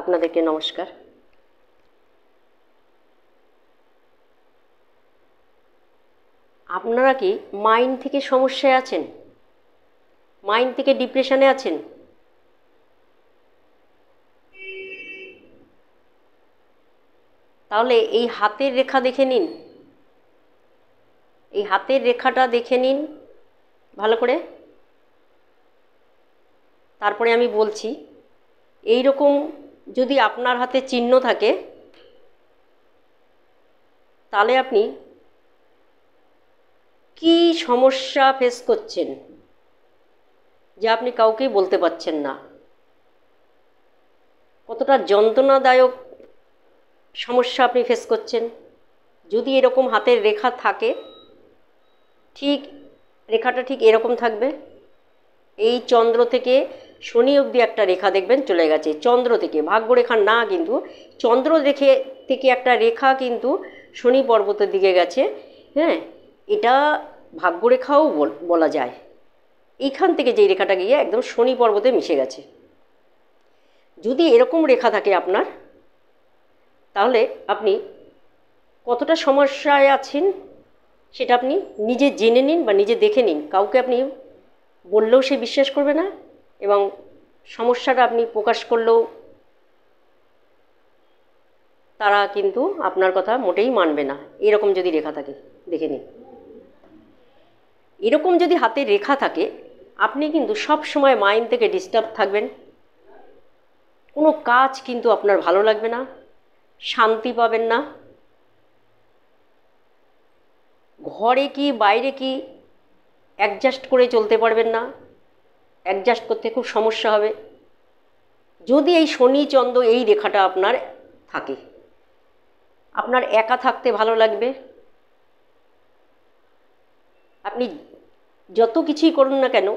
আপনাদেরকে নমস্কার। আপনারা কি মাইন্ড থেকে সমস্যায় আছেন? মাইন্ড থেকে ডিপ্রেশনে আছেন? তাহলে এই হাতের রেখা দেখে নিন, এই হাতের রেখাটা দেখে নিন ভালো করে। তারপরে আমি বলছি, এই রকম যদি আপনার হাতে চিহ্ন থাকে তাহলে আপনি কি সমস্যা ফেস করছেন যে আপনি কাউকেই বলতে পারছেন না। কতটা যন্ত্রণাদায়ক সমস্যা আপনি ফেস করছেন। যদি এরকম হাতের রেখা থাকে, ঠিক রেখাটা ঠিক এরকম থাকবে। এই চন্দ্র থেকে শনি অবধি একটা রেখা দেখবেন চলে গেছে। চন্দ্র থেকে, ভাগ্যরেখা না, কিন্তু চন্দ্র থেকে একটা রেখা কিন্তু শনি পর্বতের দিকে গেছে। হ্যাঁ, এটা ভাগ্যরেখাও বলা যায়। এইখান থেকে যেই রেখাটা গিয়ে একদম শনি পর্বতে মিশে গেছে। যদি এরকম রেখা থাকে আপনার, তাহলে আপনি কতটা সমস্যায় আছেন সেটা আপনি নিজে জেনে নিন বা নিজে দেখে নিন। কাউকে আপনি বললেও সে বিশ্বাস করবে না, এবং সমস্যাটা আপনি প্রকাশ করলেও তারা কিন্তু আপনার কথা মোটেই মানবে না। এরকম যদি রেখা থাকে দেখে নিন। এরকম যদি হাতে রেখা থাকে, আপনি কিন্তু সব সময় মাইন্ড থেকে ডিস্টার্ব থাকবেন। কোনো কাজ কিন্তু আপনার ভালো লাগবে না, শান্তি পাবেন না। ঘরে কি বাইরে কি অ্যাডজাস্ট করে চলতে পারবেন না, অ্যাডজাস্ট করতে খুব সমস্যা হবে। যদি এই শনি চন্দ্র এই রেখাটা আপনার থাকে, আপনার একা থাকতে ভালো লাগবে। আপনি যত কিছুই করুন না কেন,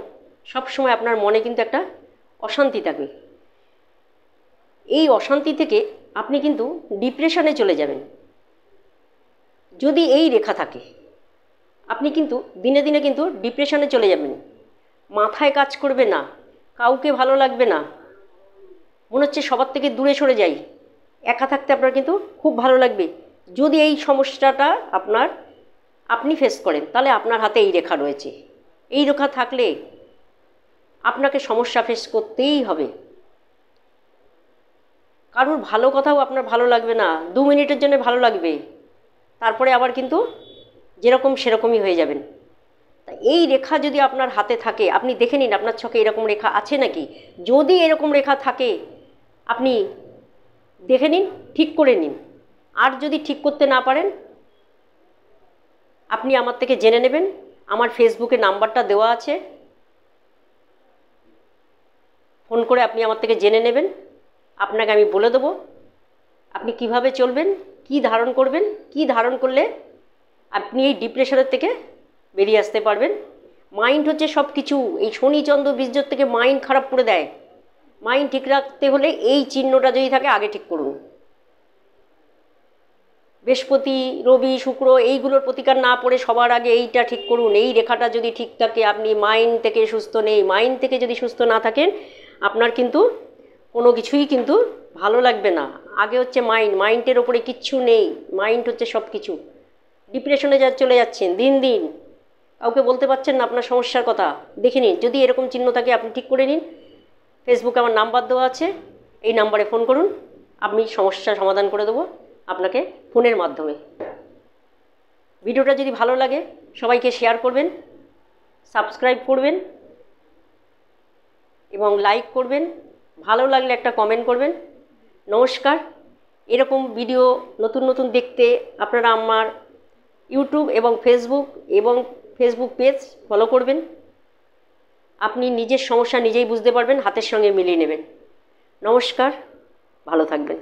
সব সময় আপনার মনে কিন্তু একটা অশান্তি থাকবে। এই অশান্তি থেকে আপনি কিন্তু ডিপ্রেশনে চলে যাবেন। যদি এই রেখা থাকে, আপনি কিন্তু দিনে দিনে কিন্তু ডিপ্রেশনে চলে যাবেন। মাথায় কাজ করবে না, কাউকে ভালো লাগবে না, মনে হচ্ছে সবার থেকে দূরে সরে যাই। একা থাকতে আপনার কিন্তু খুব ভালো লাগবে। যদি এই সমস্যাটা আপনি ফেস করেন, তাহলে আপনার হাতে এই রেখা রয়েছে। এই রেখা থাকলে আপনাকে সমস্যা ফেস করতেই হবে। কারোর ভালো কথাও আপনার ভালো লাগবে না, 2 মিনিটের জন্য ভালো লাগবে, তারপরে আবার কিন্তু যেরকম সেরকমই হয়ে যাবেন। তা এই রেখা যদি আপনার হাতে থাকে, আপনি দেখে নিন আপনার ছকে এরকম রেখা আছে নাকি। যদি এরকম রেখা থাকে, আপনি দেখে নিন, ঠিক করে নিন। আর যদি ঠিক করতে না পারেন, আপনি আমার থেকে জেনে নেবেন। আমার ফেসবুকে নাম্বারটা দেওয়া আছে, ফোন করে আপনি আমার থেকে জেনে নেবেন। আপনাকে আমি বলে দেবো আপনি কিভাবে চলবেন, কি ধারণ করবেন, কি ধারণ করলে আপনি এই ডিপ্রেশনের থেকে বেরিয়ে আসতে পারবেন। মাইন্ড হচ্ছে সব কিছু। এই শনি চন্দ্র বীর্যর থেকে মাইন্ড খারাপ করে দেয়। মাইন্ড ঠিক রাখতে হলে এই চিহ্নটা যদি থাকে আগে ঠিক করুন। বৃহস্পতি, রবি, শুক্র এইগুলোর প্রতিকার না পড়ে সবার আগে এইটা ঠিক করুন। এই রেখাটা যদি ঠিক থাকে, আপনি মাইন্ড থেকে সুস্থ নেই। মাইন্ড থেকে যদি সুস্থ না থাকেন, আপনার কিন্তু কোনো কিছুই কিন্তু ভালো লাগবে না। আগে হচ্ছে মাইন্ডের ওপরে কিচ্ছু নেই। মাইন্ড হচ্ছে সব কিছু। ডিপ্রেশনে চলে যাচ্ছেন দিন দিন, কাউকে বলতে পারছেন না আপনার সমস্যার কথা। দেখে নিন, যদি এরকম চিহ্ন থাকে আপনি ঠিক করে নিন। ফেসবুকে আমার নাম্বার দেওয়া আছে, এই নাম্বারে ফোন করুন, আমি সমস্যার সমাধান করে দেবো আপনাকে ফোনের মাধ্যমে। ভিডিওটা যদি ভালো লাগে সবাইকে শেয়ার করবেন, সাবস্ক্রাইব করবেন এবং লাইক করবেন। ভালো লাগলে একটা কমেন্ট করবেন। নমস্কার। এরকম ভিডিও নতুন নতুন দেখতে আপনারা আমার ইউটিউব এবং ফেসবুক পেজ ফলো করবেন। আপনি নিজের সমস্যা নিজেই বুঝতে পারবেন, হাতের সঙ্গে মিলিয়ে নেবেন। নমস্কার, ভালো থাকবেন।